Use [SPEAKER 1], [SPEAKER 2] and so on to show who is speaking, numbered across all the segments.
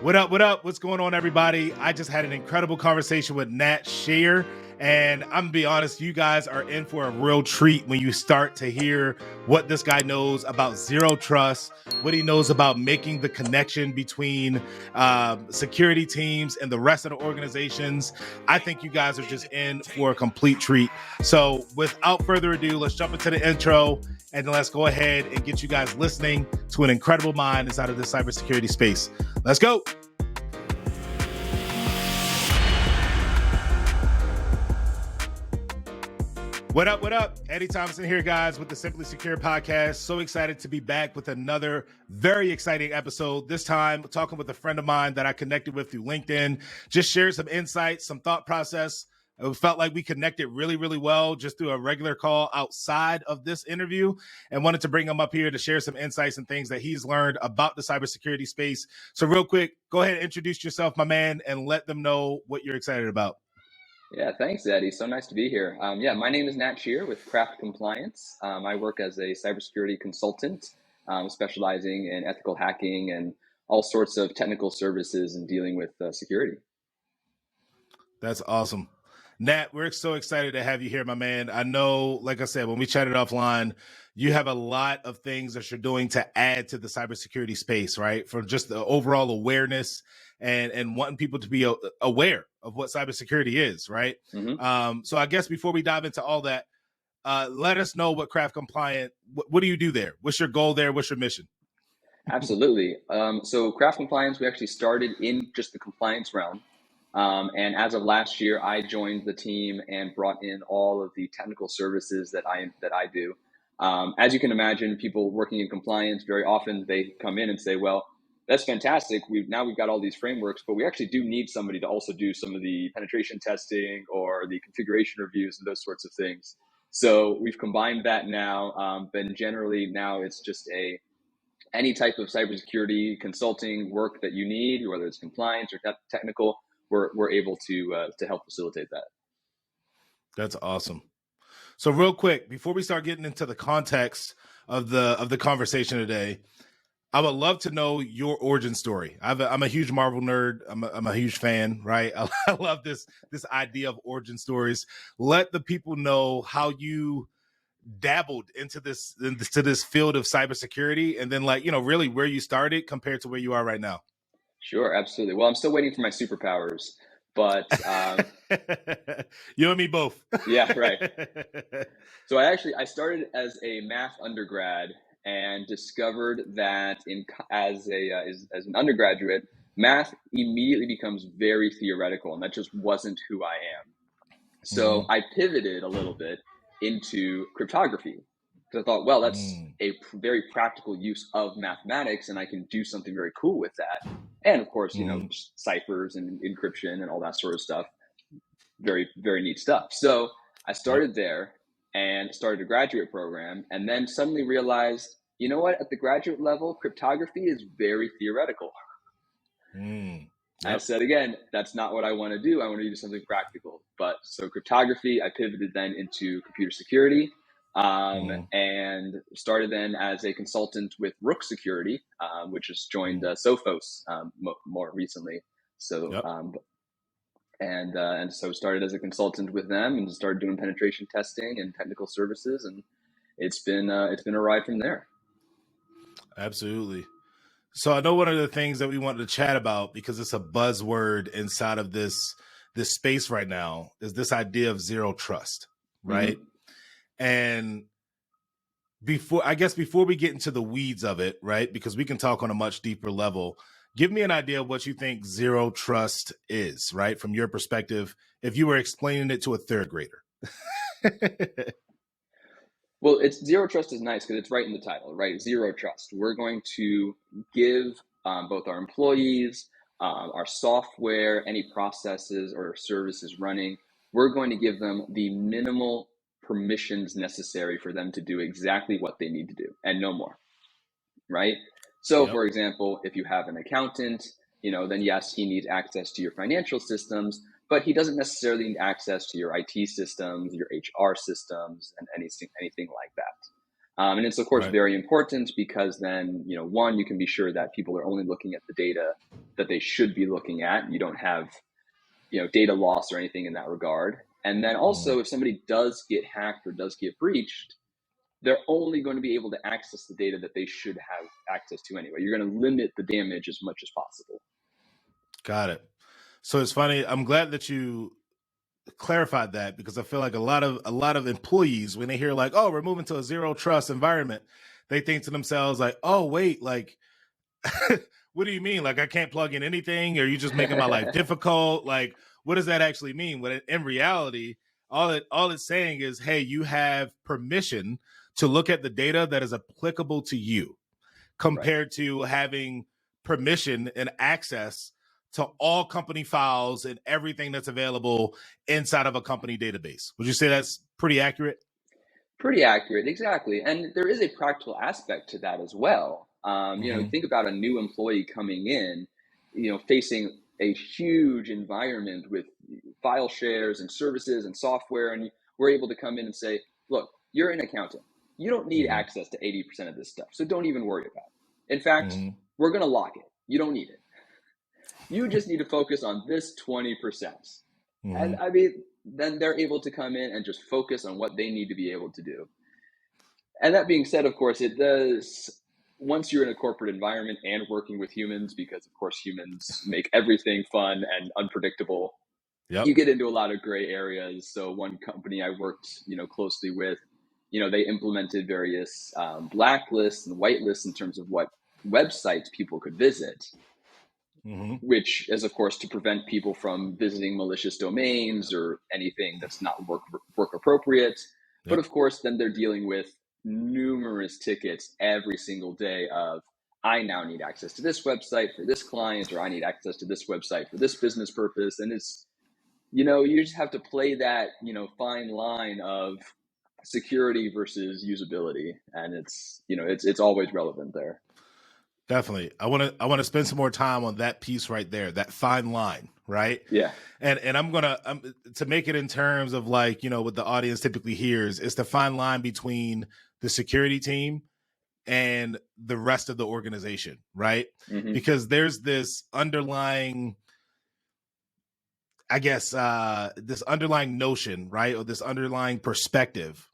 [SPEAKER 1] What up? What up? What's going on, everybody? I just had an incredible conversation with Nat Shere, and I'm gonna be honest, you guys are in for a real treat when you start to hear what this guy knows about zero trust, what he knows about making the connection between security teams and the rest of the organizations. I think you guys are just in for a complete treat. So, without further ado, let's jump into the intro and then let's go ahead and get you guys listening to an incredible mind inside of this cybersecurity space. Let's go. What up, what up? Eddie Thomason here, guys, with the Simply Secure podcast. So excited to be back with another very exciting episode. This time, talking with a friend of mine that I connected with through LinkedIn. Just shared some insights, some thought process. It felt like we connected really, really well just through a regular call outside of this interview, and wanted to bring him up here to share some insights and things that he's learned about the cybersecurity space. So real quick, go ahead and introduce yourself, my man, and let them know what you're excited about.
[SPEAKER 2] Yeah, thanks, Eddie. So nice to be here. My name is Nat Shere with Craft Compliance. I work as a cybersecurity consultant, specializing in ethical hacking and all sorts of technical services and dealing with security.
[SPEAKER 1] That's awesome. Nat, we're so excited to have you here, my man. I know, like I said, when we chatted offline, you have a lot of things that you're doing to add to the cybersecurity space, right? From just the overall awareness and wanting people to be aware of what cybersecurity is, right?
[SPEAKER 2] Mm-hmm.
[SPEAKER 1] So I guess before we dive into all that, let us know what Craft Compliant, what do you do there? What's your goal there? What's your mission?
[SPEAKER 2] Absolutely. So Craft Compliance, we actually started in just the compliance realm. And as of last year, I joined the team and brought in all of the technical services that I do. As you can imagine, people working in compliance, very often they come in and say, well, that's fantastic. We've got all these frameworks, but we actually do need somebody to also do some of the penetration testing or the configuration reviews and those sorts of things. So we've combined that now. But generally now it's just any type of cybersecurity consulting work that you need, whether it's compliance or technical, we're able to help facilitate that.
[SPEAKER 1] That's awesome. So real quick, before we start getting into the context of the conversation today, I would love to know your origin story. I'm a huge Marvel nerd. I'm a huge fan, right? I love this idea of origin stories. Let the people know how you dabbled into this field of cybersecurity, and then really where you started compared to where you are right now.
[SPEAKER 2] Sure, absolutely. Well, I'm still waiting for my superpowers, but
[SPEAKER 1] you and me both.
[SPEAKER 2] Yeah, right. So I started as a math undergrad and discovered that as an undergraduate, math immediately becomes very theoretical, and that just wasn't who I am. So I pivoted a little bit into cryptography because I thought, well, that's a very practical use of mathematics, and I can do something very cool with that. And of course, ciphers and encryption and all that sort of stuff. Very, very neat stuff. So I started there and started a graduate program, and then suddenly realized, you know what? At the graduate level, cryptography is very theoretical. I said, again, that's not what I want to do. I want to do something practical. But so cryptography, I pivoted then into computer security, and started then as a consultant with Rook Security, which has joined Sophos more recently. So, and so started as a consultant with them and started doing penetration testing and technical services, and it's been a ride from there.
[SPEAKER 1] Absolutely. So I know one of the things that we wanted to chat about, because it's a buzzword inside of this space right now, is this idea of zero trust, right? And before we get into the weeds of it, right, because we can talk on a much deeper level, give me an idea of what you think zero trust is, right, from your perspective, if you were explaining it to a third grader.
[SPEAKER 2] Well, zero trust is nice because it's right in the title, right? Zero trust. We're going to give both our employees, our software, any processes or services running, we're going to give them the minimal permissions necessary for them to do exactly what they need to do and no more, right? So, for example, if you have an accountant, then yes, he needs access to your financial systems, but he doesn't necessarily need access to your IT systems, your HR systems, and anything like that. And it's, of course,
[SPEAKER 1] Right.
[SPEAKER 2] very important because then, one, you can be sure that people are only looking at the data that they should be looking at. You don't have, data loss or anything in that regard. And then also, if somebody does get hacked or does get breached, they're only going to be able to access the data that they should have access to anyway. You're going to limit the damage as much as possible.
[SPEAKER 1] Got it. So it's funny. I'm glad that you clarified that, because I feel like a lot of employees, when they hear like, oh, we're moving to a zero trust environment, they think to themselves like, oh, wait, like, what do you mean? Like, I can't plug in anything? Are you just making my life difficult? Like, what does that actually mean? When in reality, all it's saying is, hey, you have permission to look at the data that is applicable to you, compared
[SPEAKER 2] Right.
[SPEAKER 1] to having permission and access to all company files and everything that's available inside of a company database. Would you say that's pretty accurate?
[SPEAKER 2] Pretty accurate, exactly. And there is a practical aspect to that as well.
[SPEAKER 1] Mm-hmm.
[SPEAKER 2] Think about a new employee coming in, facing a huge environment with file shares and services and software, and we're able to come in and say, look, you're an accountant. You don't need
[SPEAKER 1] Mm-hmm.
[SPEAKER 2] access to 80% of this stuff, so don't even worry about it. In fact,
[SPEAKER 1] Mm-hmm.
[SPEAKER 2] we're going to lock it. You don't need it. You just need to focus on this 20%. And
[SPEAKER 1] Mm-hmm.
[SPEAKER 2] I mean, then they're able to come in and just focus on what they need to be able to do. And that being said, of course, it does, once you're in a corporate environment and working with humans, because of course humans make everything fun and unpredictable,
[SPEAKER 1] Yep.
[SPEAKER 2] you get into a lot of gray areas. So one company I worked, closely with, they implemented various blacklists and whitelists in terms of what websites people could visit,
[SPEAKER 1] Mm-hmm.
[SPEAKER 2] which is, of course, to prevent people from visiting malicious domains or anything that's not work appropriate. But
[SPEAKER 1] Yep.
[SPEAKER 2] of course, then they're dealing with numerous tickets every single day of, I now need access to this website for this client, or I need access to this website for this business purpose. And it's, you just have to play that, fine line of security versus usability. And it's always relevant there.
[SPEAKER 1] Definitely. I want to spend some more time on that piece right there, that fine line, right?
[SPEAKER 2] Yeah.
[SPEAKER 1] And I'm gonna to make it in terms of like, what the audience typically hears is the fine line between the security team and the rest of the organization, right?
[SPEAKER 2] Mm-hmm.
[SPEAKER 1] Because there's this underlying, I guess, this underlying notion, right? Or this underlying perspective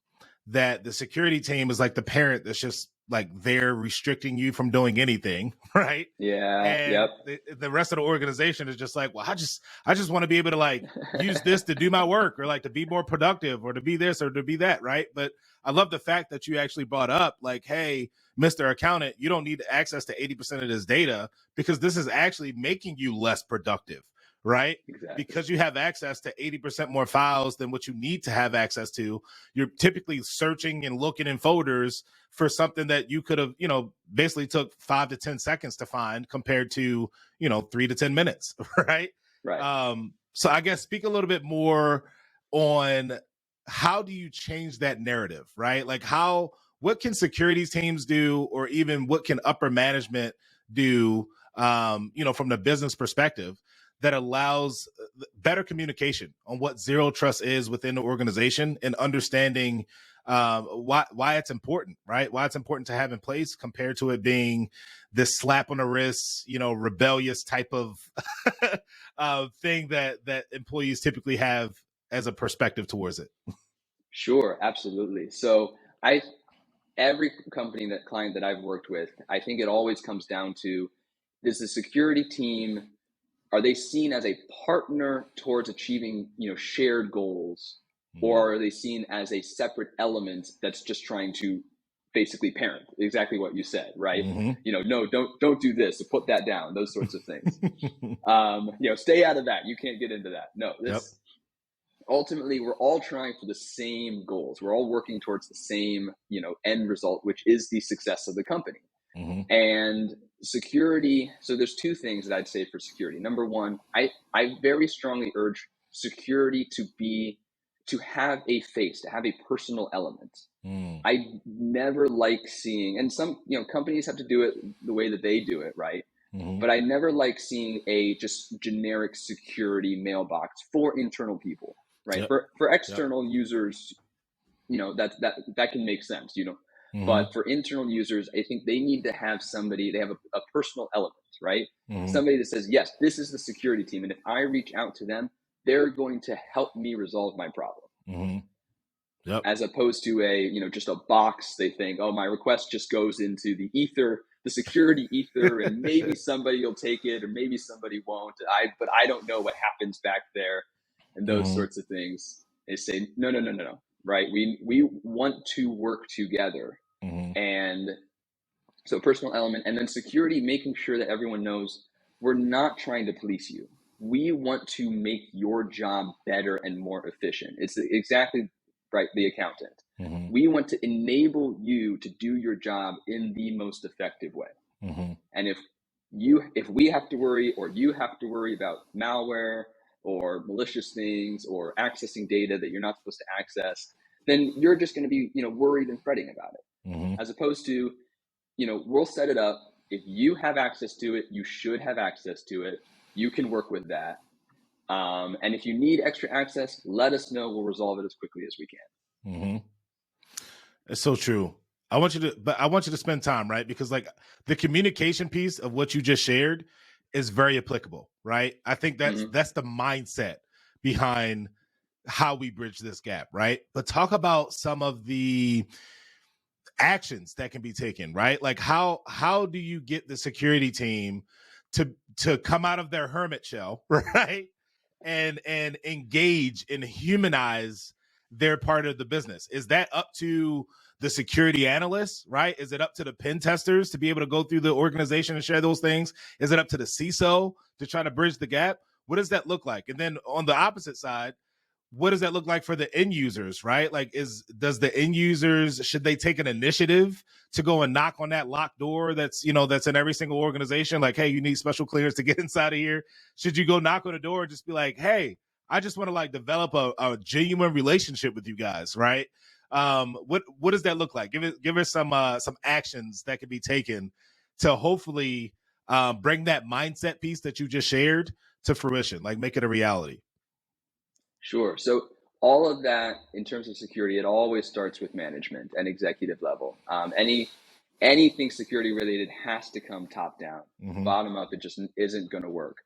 [SPEAKER 1] that the security team is like the parent that's just like they're restricting you from doing anything, right?
[SPEAKER 2] Yeah.
[SPEAKER 1] And
[SPEAKER 2] Yep.
[SPEAKER 1] the rest of the organization is just like, well, I just want to be able to like use this to do my work, or like to be more productive, or to be this or to be that, right? But I love the fact that you actually brought up like, hey, Mr. Accountant, you don't need access to 80% of this data, because this is actually making you less productive, right?
[SPEAKER 2] Exactly.
[SPEAKER 1] Because you have access to 80% more files than what you need to have access to. You're typically searching and looking in folders for something that you could have, basically took 5 to 10 seconds to find, compared to, 3 to 10 minutes, right?
[SPEAKER 2] Right.
[SPEAKER 1] So I guess speak a little bit more on how do you change that narrative, right? Like what can security teams do, or even what can upper management do, from the business perspective, that allows better communication on what zero trust is within the organization, and understanding why it's important, right? Why it's important to have in place, compared to it being this slap on the wrist, rebellious type of thing that employees typically have as a perspective towards it.
[SPEAKER 2] Sure, absolutely. So I every company that client that I've worked with, I think it always comes down to, does the security team, are they seen as a partner towards achieving, shared goals,
[SPEAKER 1] Mm-hmm.
[SPEAKER 2] or are they seen as a separate element that's just trying to basically parent? Exactly what you said, right?
[SPEAKER 1] Mm-hmm.
[SPEAKER 2] No, don't do this, put that down, those sorts of things. Stay out of that. You can't get into that. No,
[SPEAKER 1] Yep.
[SPEAKER 2] this ultimately we're all trying for the same goals. We're all working towards the same, end result, which is the success of the company.
[SPEAKER 1] Mm-hmm.
[SPEAKER 2] And security, so there's two things that I'd say for security. Number one, I very strongly urge security to have a face, to have a personal element.
[SPEAKER 1] Mm.
[SPEAKER 2] I never like seeing, and some, companies have to do it the way that they do it, right?
[SPEAKER 1] Mm-hmm.
[SPEAKER 2] But I never like seeing a just generic security mailbox for internal people, right?
[SPEAKER 1] Yep.
[SPEAKER 2] For
[SPEAKER 1] Yep.
[SPEAKER 2] external users, that can make sense. But for internal users, I think they need to have somebody, they have a personal element, right? Somebody that says, yes, this is the security team. And if I reach out to them, they're going to help me resolve my problem.
[SPEAKER 1] Yep.
[SPEAKER 2] As opposed to just a box. They think, oh, my request just goes into the ether, the security ether, and maybe somebody will take it or maybe somebody won't. But I don't know what happens back there, and those sorts of things. They say, no, right? We want to work together, and so personal element, and then security, making sure that everyone knows we're not trying to police you. We want to make your job better and more efficient. It's exactly right, the accountant. We want to enable you to do your job in the most effective way. And if we have to worry, or you have to worry about malware or malicious things or accessing data that you're not supposed to access, then you're just going to be worried and fretting about it. As opposed to, we'll set it up. If you have access to it, you should have access to it. You can work with that. And if you need extra access, let us know. We'll resolve it as quickly as we can.
[SPEAKER 1] It's so true. I want you to spend time, right? Because like the communication piece of what you just shared is very applicable, right? I think that's the mindset behind how we bridge this gap, right? But talk about some of the actions that can be taken, right? Like how do you get the security team to come out of their hermit shell, right? And engage and humanize their part of the business? Is that up to the security analysts, right? Is it up to the pen testers to be able to go through the organization and share those things? Is it up to the CISO to try to bridge the gap? What does that look like? And then on the opposite side, what does that look like for the end users, right? Like, does the end users, should they take an initiative to go and knock on that locked door that's in every single organization? Like, hey, you need special clearance to get inside of here. Should you go knock on the door and just be like, hey, I just want to like develop a genuine relationship with you guys, right? What does that look like? Give us some actions that can be taken to hopefully bring that mindset piece that you just shared to fruition, like make it a reality.
[SPEAKER 2] Sure. So all of that in terms of security, it always starts with management and executive level. Anything security related has to come top down. Bottom up, it just isn't going to work.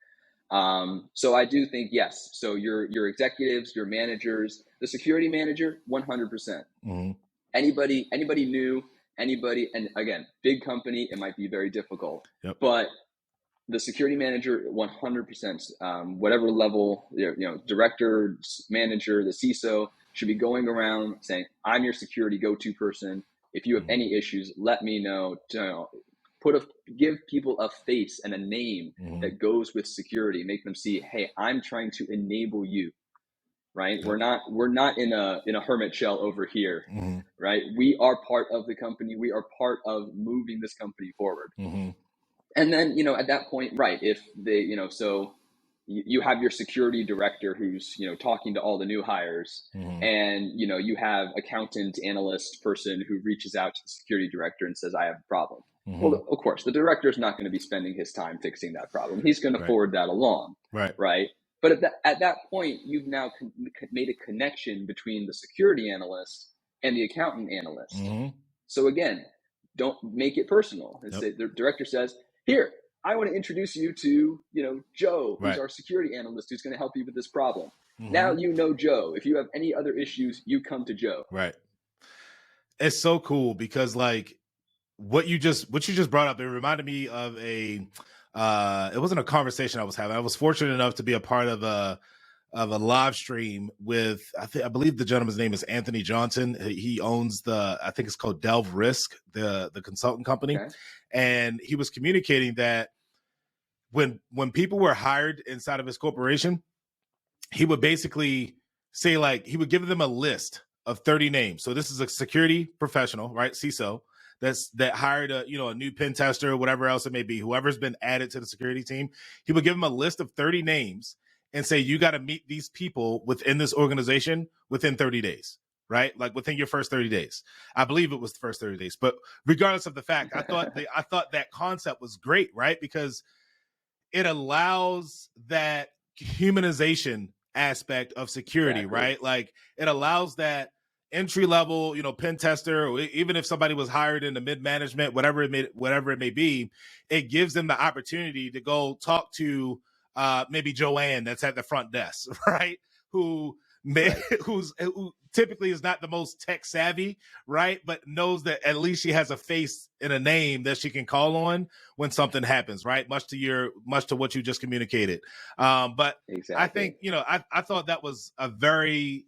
[SPEAKER 2] So I do think, yes. So your executives, your managers, the security manager, 100%. Anybody new, and again, big company, it might be very difficult. But the security manager, 100%, whatever level, director, manager, the CISO, should be going around saying, I'm your security go-to person. If you have any issues, let me know. Give people a face and a name that goes with security. Make them see, hey, I'm trying to enable you, right? We're not in a hermit shell over here, right? We are part of the company. We are part of moving this company forward. And then, at that point, right, if they, so you have your security director who's, talking to all the new hires, and, you have accountant, analyst person who reaches out to the security director and says, I have a problem. Well, of course, the director is not going to be spending his time fixing that problem. He's going to forward that along, right? But at that point, you've now made a connection between the security analyst and the accountant analyst. So again, don't make it personal. The director says, here, I want to introduce you to, Joe, who's our security analyst, who's going to help you with this problem. Now you know Joe. If you have any other issues, you come to Joe.
[SPEAKER 1] Right. It's so cool because like what you just brought up, it reminded me of it wasn't a conversation I was having. I was fortunate enough to be a part of a live stream with I believe the gentleman's name is Anthony Johnson. He owns I think it's called Delve Risk, the consultant company. And he was communicating that when people were hired inside of his corporation, he would basically say, like, he would give them a list of 30 names. So this is a security professional, right? CISO that hired a new pen tester or whatever else it may be, whoever's been added to the security team. He would give them a list of 30 names and say, you got to meet these people within this organization within 30 days. Right? Like within your first 30 days. I believe it was the first 30 days. But regardless of the fact, I thought that concept was great, right? Because it allows that humanization aspect of security, right? Like it allows that entry level, pen tester, or even if somebody was hired into mid management, whatever it may be, it gives them the opportunity to go talk to maybe Joanne that's at the front desk, right? Who typically is not the most tech savvy, right? But knows that at least she has a face and a name that she can call on when something happens, right? Much to what you just communicated. But exactly. I think, I thought that was a very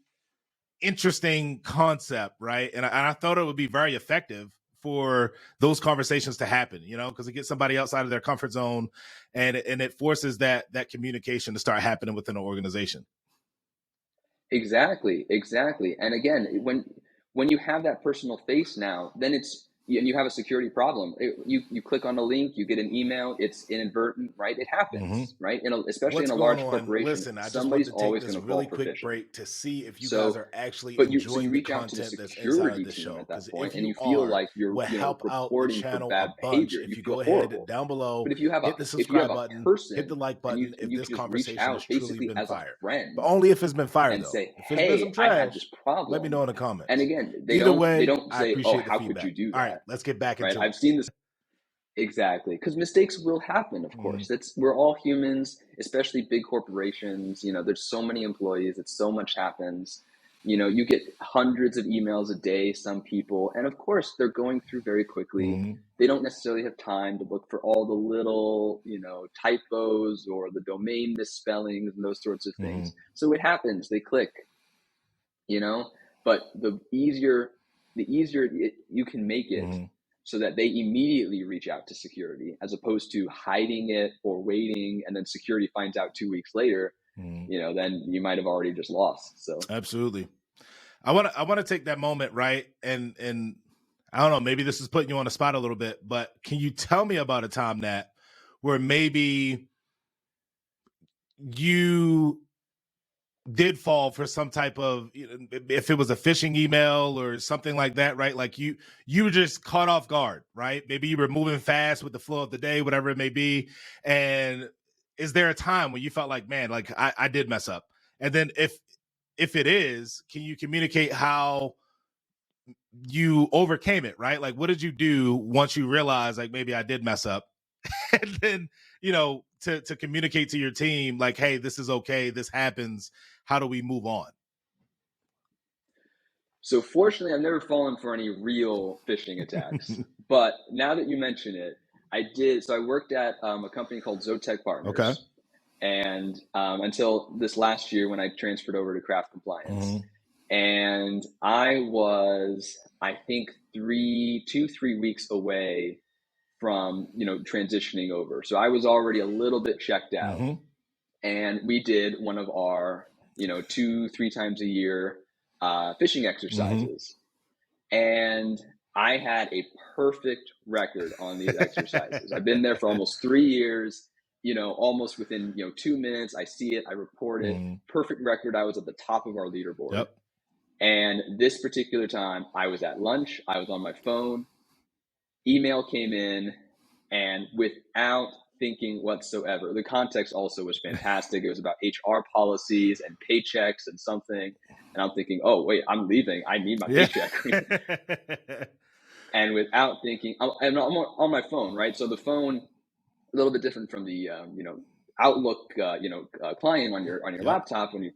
[SPEAKER 1] interesting concept, right? And I thought it would be very effective for those conversations to happen, because it gets somebody outside of their comfort zone, and it forces that communication to start happening within an organization.
[SPEAKER 2] Exactly. And again, when you have that personal face now, then and you have a security problem. You click on a link, you get an email, it's inadvertent, right? It happens, right? Especially in a large corporation.
[SPEAKER 1] Listen, I just
[SPEAKER 2] somebody's
[SPEAKER 1] want to take
[SPEAKER 2] always
[SPEAKER 1] this
[SPEAKER 2] going to
[SPEAKER 1] really
[SPEAKER 2] call for
[SPEAKER 1] quick
[SPEAKER 2] phishing.
[SPEAKER 1] break to see if you guys are actually
[SPEAKER 2] you
[SPEAKER 1] enjoying the
[SPEAKER 2] reach out to the
[SPEAKER 1] content that's inside of
[SPEAKER 2] security
[SPEAKER 1] the
[SPEAKER 2] team
[SPEAKER 1] show.
[SPEAKER 2] at that
[SPEAKER 1] Because
[SPEAKER 2] point,
[SPEAKER 1] if
[SPEAKER 2] and
[SPEAKER 1] you
[SPEAKER 2] you feel
[SPEAKER 1] are,
[SPEAKER 2] like you're
[SPEAKER 1] will help out the
[SPEAKER 2] reporting for
[SPEAKER 1] channel
[SPEAKER 2] bad
[SPEAKER 1] a bunch
[SPEAKER 2] behavior.
[SPEAKER 1] if you
[SPEAKER 2] feel
[SPEAKER 1] go ahead
[SPEAKER 2] horrible.
[SPEAKER 1] down below,
[SPEAKER 2] But if you have
[SPEAKER 1] hit the subscribe button, hit the like button if this conversation has truly been fire. But only if it's been fire,
[SPEAKER 2] and
[SPEAKER 1] though.
[SPEAKER 2] say,
[SPEAKER 1] If it's been some
[SPEAKER 2] I have
[SPEAKER 1] trash,
[SPEAKER 2] this problem.
[SPEAKER 1] let me know in the comments.
[SPEAKER 2] And again, they
[SPEAKER 1] Either
[SPEAKER 2] don't
[SPEAKER 1] way, I
[SPEAKER 2] say,
[SPEAKER 1] appreciate
[SPEAKER 2] oh,
[SPEAKER 1] the
[SPEAKER 2] how
[SPEAKER 1] feedback.
[SPEAKER 2] could you do that?
[SPEAKER 1] All right, let's get back into it.
[SPEAKER 2] I've seen this. Exactly. Because mistakes will happen, of course. We're all humans, especially big corporations. There's so many employees, so much happens. You get hundreds of emails a day, some people, and of course they're going through very quickly. They don't necessarily have time to look for all the little, typos or the domain misspellings and those sorts of things. So it happens, they click, but the easier you can make it so that they immediately reach out to security, as opposed to hiding it or waiting, and then security finds out 2 weeks later, then you might have already just lost. So
[SPEAKER 1] absolutely. I want to take that moment, right? And I don't know, maybe this is putting you on the spot a little bit, but can you tell me about a time, Nat, where maybe you did fall for some type of, if it was a phishing email or something like that, right? Like you were just caught off guard, right? Maybe you were moving fast with the flow of the day, whatever it may be. And is there a time when you felt like, man, like I did mess up? And then if it is, can you communicate how you overcame it, right? Like, what did you do once you realized, like, maybe I did mess up? And then, to communicate to your team, like, hey, this is okay, this happens, how do we move on?
[SPEAKER 2] So fortunately, I've never fallen for any real phishing attacks. But now that you mention it, I did. So I worked at a company called Zotech Partners.
[SPEAKER 1] Okay.
[SPEAKER 2] And until this last year, when I transferred over to Craft Compliance. And I was, I think, 3 weeks away from, transitioning over. So I was already a little bit checked out. And we did one of our, 2-3 times a year phishing exercises. And I had a perfect record on these exercises. I've been there for almost 3 years, almost within, 2 minutes, I see it, I report it, perfect record. I was at the top of our leaderboard.
[SPEAKER 1] Yep.
[SPEAKER 2] And this particular time, I was at lunch, I was on my phone, email came in, and without thinking whatsoever, the context also was fantastic. It was about HR policies and paychecks and something. And I'm thinking, oh, wait, I'm leaving. I need my paycheck. And without thinking, I'm on my phone, right? So the phone, a little bit different from the, Outlook, client on your laptop. When you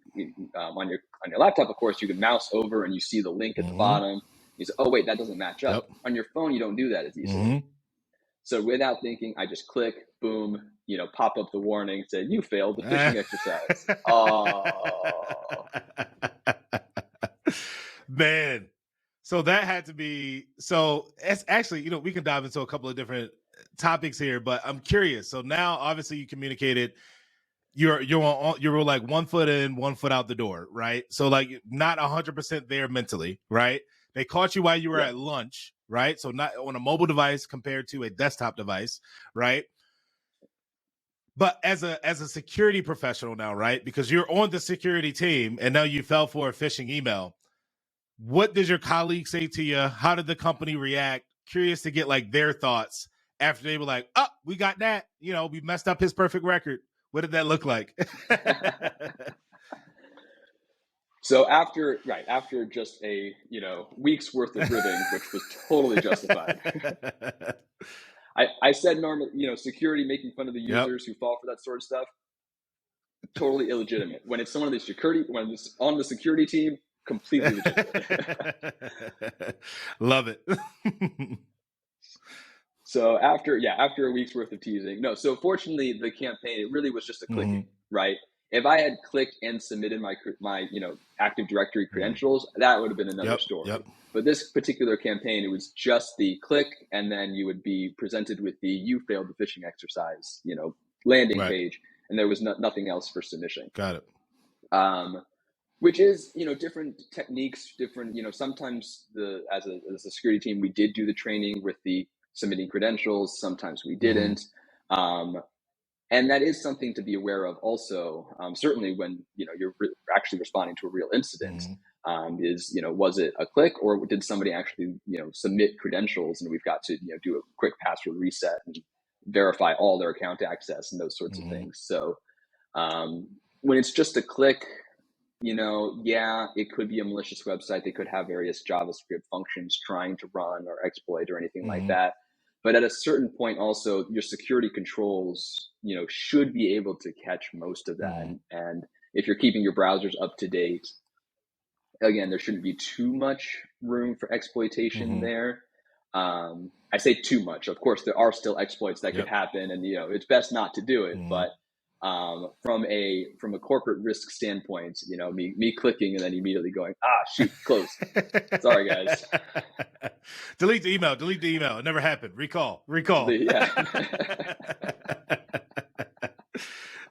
[SPEAKER 2] on your laptop, of course, you can mouse over and you see the link at the bottom. You say, oh, wait, that doesn't match up. Yep. On your phone, you don't do that as easily. So without thinking, I just click, boom, pop up the warning, say, you failed the phishing exercise. Oh.
[SPEAKER 1] Man. So that had to be, so it's actually, we can dive into a couple of different topics here, but I'm curious. So now obviously you communicated, you're like 1 foot in, 1 foot out the door, right? So like not 100% there mentally, right? They caught you while you were at lunch, right? So not on a mobile device compared to a desktop device, right? But as a security professional now, right? Because you're on the security team and now you fell for a phishing email. What did your colleagues say to you? How did the company react? Curious to get like their thoughts after they were like, oh, we got that. We messed up his perfect record. What did that look like?
[SPEAKER 2] So after just a week's worth of ribbing, which was totally justified, I said normally security making fun of the
[SPEAKER 1] Yep.
[SPEAKER 2] users who fall for that sort of stuff, totally illegitimate. When it's someone when it's on the security team, completely legitimate.
[SPEAKER 1] Love it.
[SPEAKER 2] So after a week's worth of teasing, no. So fortunately, the campaign, it really was just a clicking, right? If I had clicked and submitted my Active Directory credentials, that would have been another story.
[SPEAKER 1] Yep.
[SPEAKER 2] But this particular campaign, it was just the click, and then you would be presented with the "you failed the phishing exercise," landing page, and there was nothing else for submission.
[SPEAKER 1] Got it.
[SPEAKER 2] Which is different techniques, different sometimes as a security team, we did do the training with the submitting credentials, sometimes we didn't, and that is something to be aware of also, certainly when you're actually responding to a real incident. Was it a click, or did somebody actually submit credentials, and we've got to do a quick password reset and verify all their account access and those sorts of things. So when it's just a click, it could be a malicious website. They could have various JavaScript functions trying to run or exploit or anything like that. But at a certain point, also, your security controls, should be able to catch most of that. And if you're keeping your browsers up to date, again, there shouldn't be too much room for exploitation there. I say too much. Of course, there are still exploits that could happen, and it's best not to do it. But from a corporate risk standpoint, me clicking and then immediately going, shoot, close. Sorry, guys.
[SPEAKER 1] Delete the email. It never happened. Recall.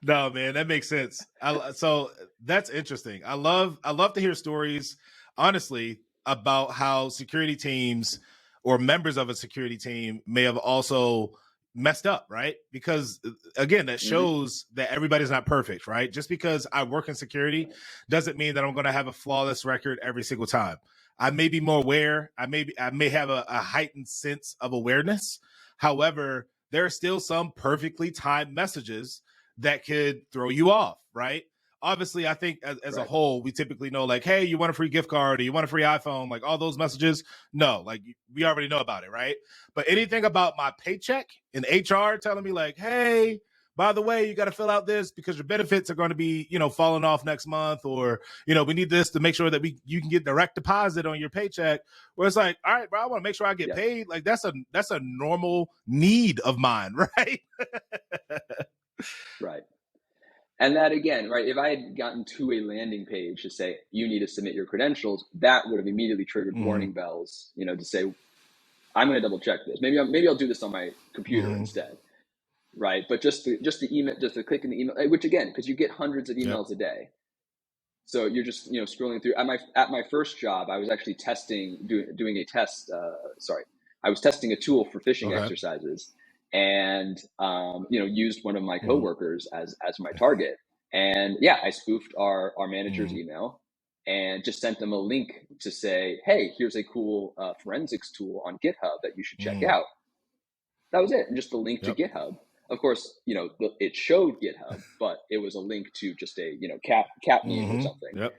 [SPEAKER 1] No, man, that makes sense. So that's interesting. I love to hear stories, honestly, about how security teams or members of a security team may have also messed up, right? Because again, that shows that everybody's not perfect, right? Just because I work in security doesn't mean that I'm going to have a flawless record every single time. I may be more aware. I may have a heightened sense of awareness. However, there are still some perfectly timed messages that could throw you off, right? Obviously, I think as a whole, we typically know, like, hey, you want a free gift card, or you want a free iPhone, like all those messages. No, like we already know about it, right? But anything about my paycheck and HR telling me, like, hey, by the way, you got to fill out this because your benefits are going to be, falling off next month, or, we need this to make sure that you can get direct deposit on your paycheck. Where it's like, all right, bro, I want to make sure I get paid. Like that's a normal need of mine, right?
[SPEAKER 2] Right. And that, again, right, if I had gotten to a landing page to say, you need to submit your credentials, that would have immediately triggered warning bells, to say, I'm going to double check this. Maybe I'll do this on my computer instead. Right. But just the email, just to click in the email, which again, because you get hundreds of emails a day. So you're just, scrolling through. At my first job, I was actually doing a test. I was testing a tool for phishing exercises, and used one of my coworkers as my target. And I spoofed our manager's email and just sent them a link to say, hey, here's a cool forensics tool on GitHub that you should check out. That was it, and just the link to GitHub. Of course, it showed GitHub, but it was a link to just a cat meme or something.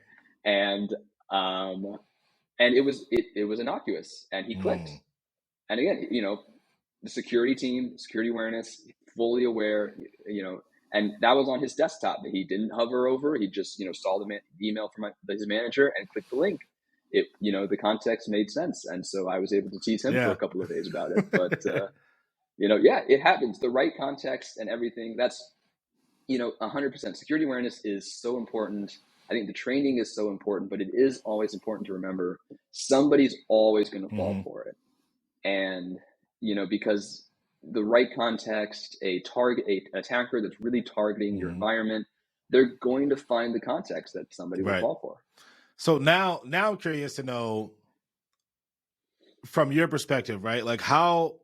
[SPEAKER 2] And it was innocuous, and he clicked. And again, the security team, security awareness, fully aware, and that was on his desktop that he didn't hover over. He just saw the email from his manager and clicked the link. It the context made sense, and so I was able to tease him for a couple of days about it. But it happens. The right context and everything. That's 100%. Security awareness is so important. I think the training is so important, but it is always important to remember somebody's always going to fall for it. And, because the right context, a attacker that's really targeting your environment, they're going to find the context that somebody will fall for.
[SPEAKER 1] So now I'm curious to know from your perspective, right? Like how,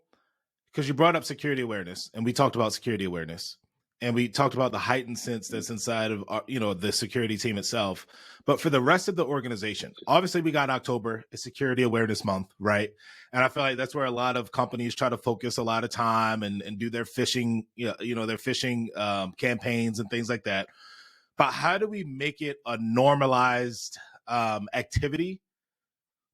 [SPEAKER 1] because you brought up security awareness, and we talked about security awareness, and we talked about the heightened sense that's inside of the security team itself. But for the rest of the organization, obviously we got October, it's Security Awareness Month, right? And I feel like that's where a lot of companies try to focus a lot of time and do their phishing, their phishing campaigns and things like that. But how do we make it a normalized activity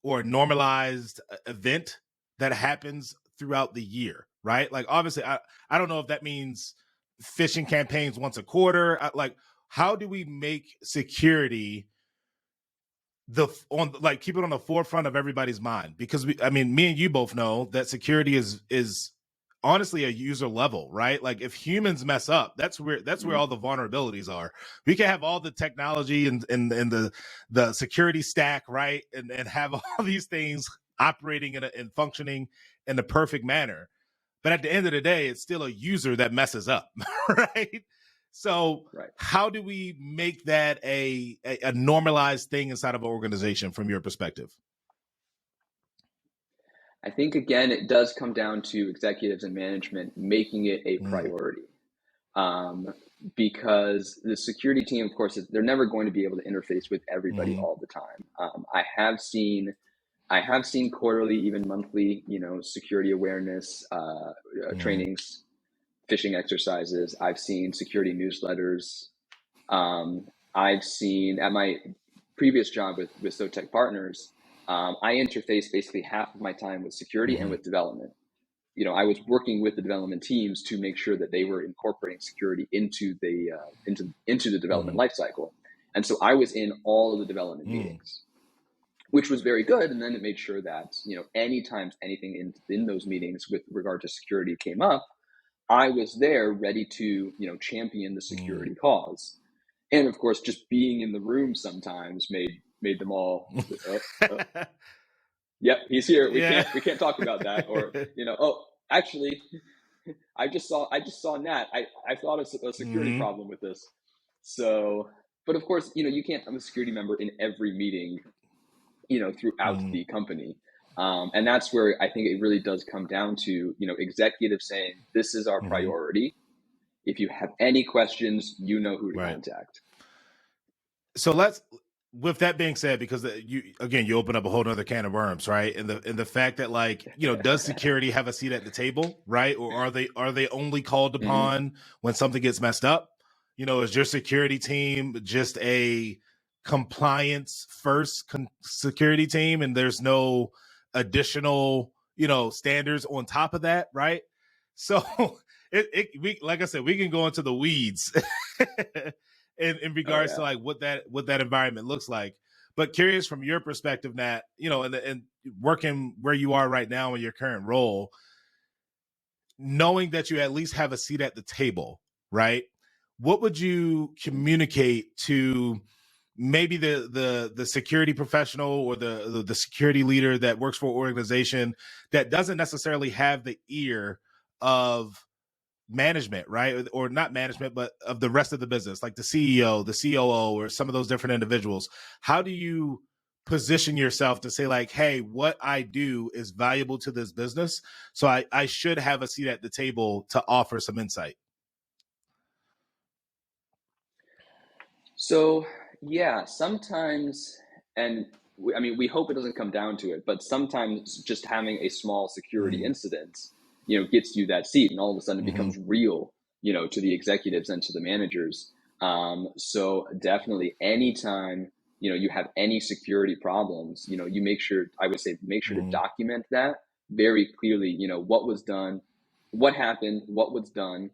[SPEAKER 1] or normalized event that happens throughout the year, right? Like, obviously, I don't know if that means phishing campaigns once a quarter. Like, how do we make security keep it on the forefront of everybody's mind? Because me and you both know that security is honestly a user level, right? Like, if humans mess up, that's where all the vulnerabilities are. We can have all the technology and the security stack, right, and have all these things operating and functioning in the perfect manner, but at the end of the day, it's still a user that messes up, right? So how do we make that a normalized thing inside of an organization from your perspective?
[SPEAKER 2] I think, again, it does come down to executives and management making it a priority. Because the security team, of course, they're never going to be able to interface with everybody all the time. I have seen quarterly, even monthly, security awareness trainings, phishing exercises. I've seen security newsletters. I've seen, at my previous job with SoTech Partners, I interfaced basically half of my time with security and with development. I was working with the development teams to make sure that they were incorporating security into the development lifecycle. And so I was in all of the development meetings, which was very good. And then it made sure that, anytime anything in those meetings with regard to security came up, I was there ready to, champion the security cause. And of course, just being in the room sometimes made them all, yep, he's here. We can't talk about that. Or, oh, actually, I just saw Nat. I thought of a security problem with this. So, but of course, you can't have a security member in every meeting, throughout the company. And that's where I think it really does come down to, executives saying, this is our priority. If you have any questions, you know who to contact.
[SPEAKER 1] So with that being said, because you open up a whole other can of worms, right? And the fact that, like, does security have a seat at the table, right? Or are they only called upon when something gets messed up? Is your security team just a compliance first security team, and there's no additional, standards on top of that, right? So we, like I said, we can go into the weeds in regards to like what that environment looks like. But curious from your perspective, Nat, and working where you are right now in your current role, knowing that you at least have a seat at the table, right? What would you communicate to maybe the security professional or the security leader that works for an organization that doesn't necessarily have the ear of management, right? Or not management, but of the rest of the business, like the CEO, the COO, or some of those different individuals? How do you position yourself to say, like, hey, what I do is valuable to this business, so I should have a seat at the table to offer some insight?
[SPEAKER 2] So, yeah, sometimes, and we hope it doesn't come down to it, but sometimes just having a small security incident, gets you that seat, and all of a sudden it becomes real, to the executives and to the managers. So definitely, anytime, you have any security problems, you make sure to document that very clearly, what was done, what happened, what was done.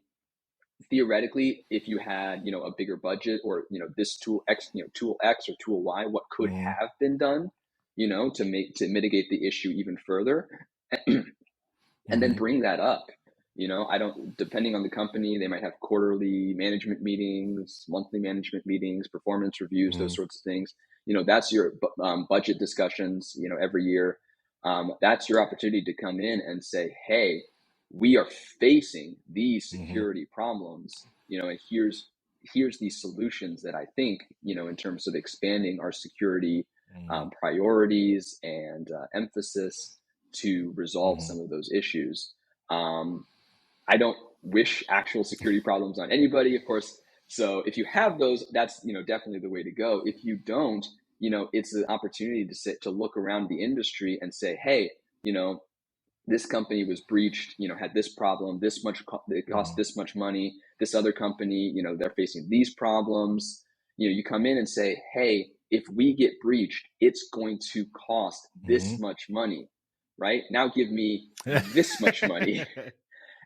[SPEAKER 2] Theoretically, if you had, a bigger budget, or, this tool X, tool X or tool Y, what could have been done, to mitigate the issue even further, and then bring that up. Depending on the company, they might have quarterly management meetings, monthly management meetings, performance reviews, those sorts of things. That's your budget discussions, every year. That's your opportunity to come in and say, hey, we are facing these security problems, and here's these solutions that I think, in terms of expanding our security priorities and emphasis to resolve some of those issues. I don't wish actual security problems on anybody, of course. So if you have those, that's, definitely the way to go. If you don't, it's an opportunity to look around the industry and say, hey, this company was breached, had this problem, it cost this much money. This other company, they're facing these problems. You come in and say, hey, if we get breached, it's going to cost this much money, right? Now give me this much money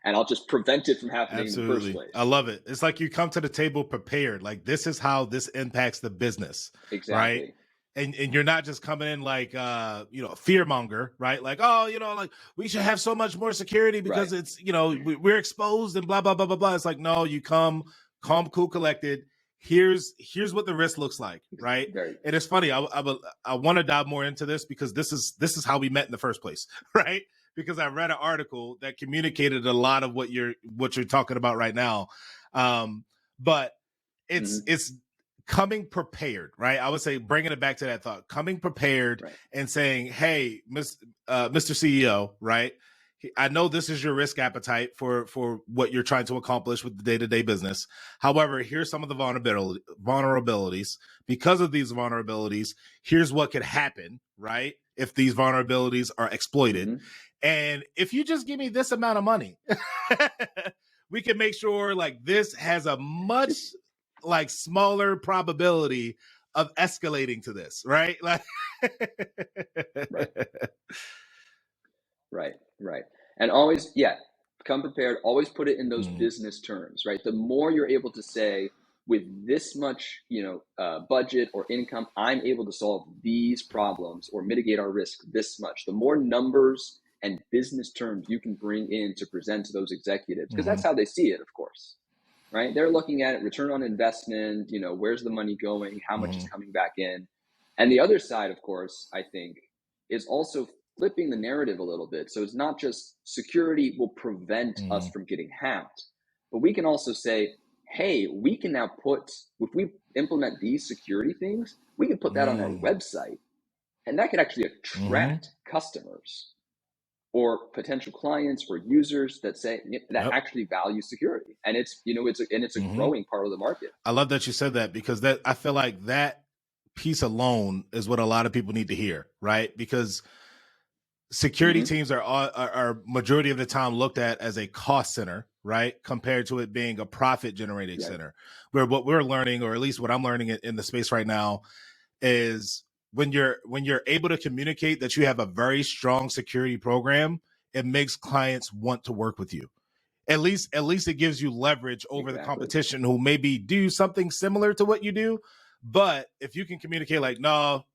[SPEAKER 2] and I'll just prevent it from happening in the first place.
[SPEAKER 1] I love it. It's like you come to the table prepared. Like, this is how this impacts the business.
[SPEAKER 2] Exactly.
[SPEAKER 1] Right. And you're not just coming in like fear monger, right? Like, oh, like we should have so much more security because it's, we're exposed and blah blah blah blah blah. It's like, no, you come calm, cool, collected. Here's what the risk looks like, right? And it's funny. I want to dive more into this because this is how we met in the first place, right? Because I read an article that communicated a lot of what you're talking about right now. But it's coming prepared, right? I would say bringing it back to that thought, coming prepared and saying, hey, Mr. CEO, right? I know this is your risk appetite for what you're trying to accomplish with the day-to-day business. However, here's some of the vulnerabilities. Because of these vulnerabilities, here's what could happen, right? If these vulnerabilities are exploited. And if you just give me this amount of money, we can make sure like this has a much like smaller probability of escalating to this, right? Like
[SPEAKER 2] Right. And always, come prepared, always put it in those business terms, right? The more you're able to say, with this much, budget or income, I'm able to solve these problems or mitigate our risk this much. The more numbers and business terms you can bring in to present to those executives, because that's how they see it, of course, right? They're looking at it, return on investment, where's the money going, how much is coming back in. And the other side, of course, I think, is also flipping the narrative a little bit. So it's not just security will prevent us from getting hacked, but we can also say, hey, we can now if we implement these security things, we can put that on our website, and that could actually attract customers or potential clients or users that say that actually value security. And it's, it's a growing part of the market.
[SPEAKER 1] I love that you said that, because I feel like that piece alone is what a lot of people need to hear, right? Because security teams are majority of the time looked at as a cost center, right? Compared to it being a profit generating center. Where what we're learning, or at least what I'm learning in the space right now, is when you're able to communicate that you have a very strong security program, it makes clients want to work with you. At least it gives you leverage over the competition who maybe do something similar to what you do. But if you can communicate like, no,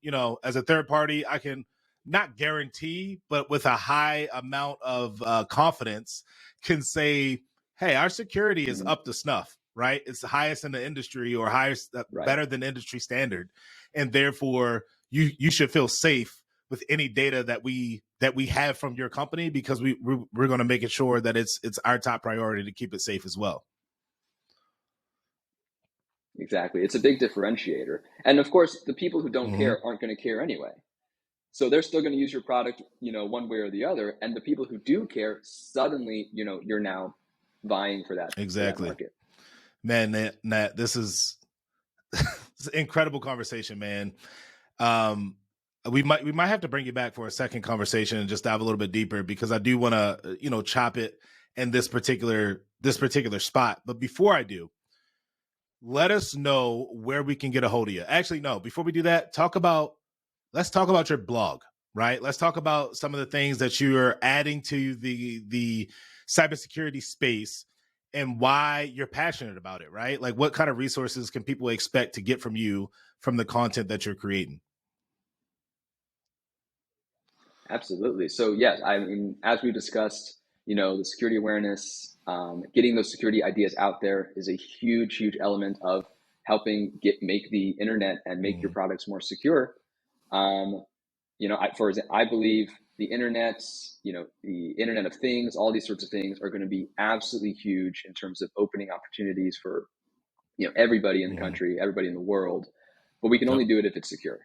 [SPEAKER 1] as a third party, I can not guarantee, but with a high amount of confidence can say, hey, our security is up to snuff, right? It's the highest in the industry, or highest, better than industry standard. And therefore you should feel safe with any data that we have from your company, because we're going to make it sure that it's our top priority to keep it safe as well.
[SPEAKER 2] Exactly. It's a big differentiator. And of course, the people who don't care aren't going to care anyway. So they're still going to use your product, one way or the other. And the people who do care, suddenly, you're now vying for that.
[SPEAKER 1] Exactly.
[SPEAKER 2] For that market.
[SPEAKER 1] Man, Nat, this is it's an incredible conversation, man. We might have to bring you back for a second conversation and just dive a little bit deeper, because I do want to, chop it in this particular spot. But before I do, let us know where we can get a hold of you. Actually, no, before we do that, let's talk about your blog, right? Let's talk about some of the things that you're adding to the cybersecurity space and why you're passionate about it, right? Like, what kind of resources can people expect to get from you from the content that you're creating?
[SPEAKER 2] Absolutely. So yes, I mean, as we discussed, the security awareness, getting those security ideas out there is a huge, huge element of helping make the internet and make your products more secure. I believe the internet, the Internet of Things, all these sorts of things are going to be absolutely huge in terms of opening opportunities for, everybody in the country, everybody in the world. But we can only do it if it's secure.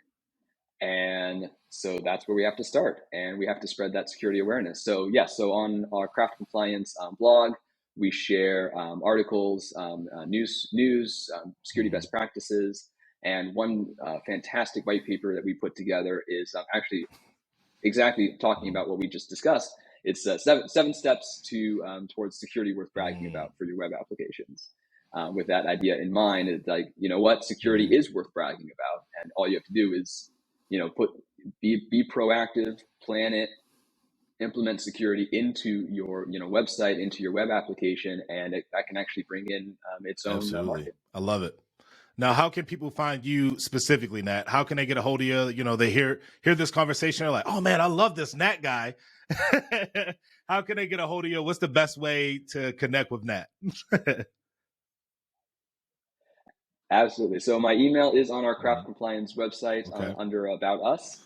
[SPEAKER 2] And so that's where we have to start, and we have to spread that security awareness. So so on our Craft Compliance blog, we share articles, news, security best practices, and one fantastic white paper that we put together is actually exactly talking about what we just discussed. It's seven steps towards security worth bragging about for your web applications. with that idea in mind. It's like, you know what, security is worth bragging about, and all you have to do is, be proactive, plan it, implement security into your website, into your web application, and that can actually bring in its own market.
[SPEAKER 1] I love it. Now, how can people find you specifically, Nat? How can they get a hold of you? You know, they hear this conversation, they're like, oh man, I love this Nat guy. How can they get a hold of you? What's the best way to connect with Nat?
[SPEAKER 2] Absolutely. So my email is on our craft compliance website under About Us,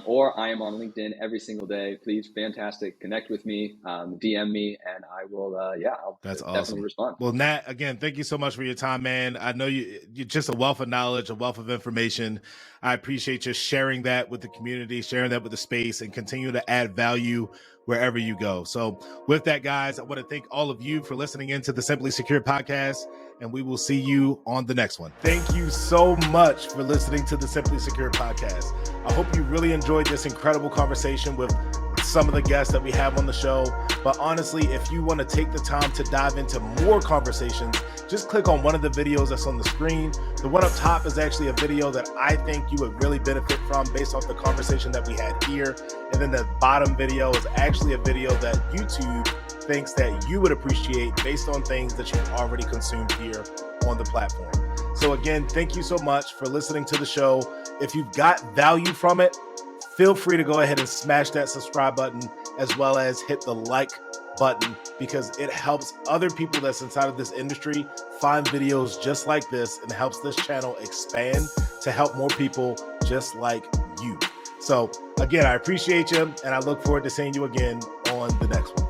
[SPEAKER 2] or I am on LinkedIn every single day. Please, fantastic, connect with me, DM me, and I will. I'll definitely respond.
[SPEAKER 1] Well, Nat, again, thank you so much for your time, man. I know you're just a wealth of knowledge, a wealth of information. I appreciate you sharing that with the community, sharing that with the space, and continue to add value wherever you go. So with that, guys, I want to thank all of you for listening into the Simply Secure podcast, and we will see you on the next one. Thank you so much for listening to the Simply Secure podcast. I hope you really enjoyed this incredible conversation with some of the guests that we have on the show. But honestly, if you want to take the time to dive into more conversations, just click on one of the videos that's on the screen. The one up top is actually a video that I think you would really benefit from based off the conversation that we had here. And then the bottom video is actually a video that YouTube thinks that you would appreciate based on things that you've already consumed here on the platform. So again, thank you so much for listening to the show. If you've got value from it, feel free to go ahead and smash that subscribe button, as well as hit the like button, because it helps other people that's inside of this industry find videos just like this, and helps this channel expand to help more people just like you. So again, I appreciate you, and I look forward to seeing you again on the next one.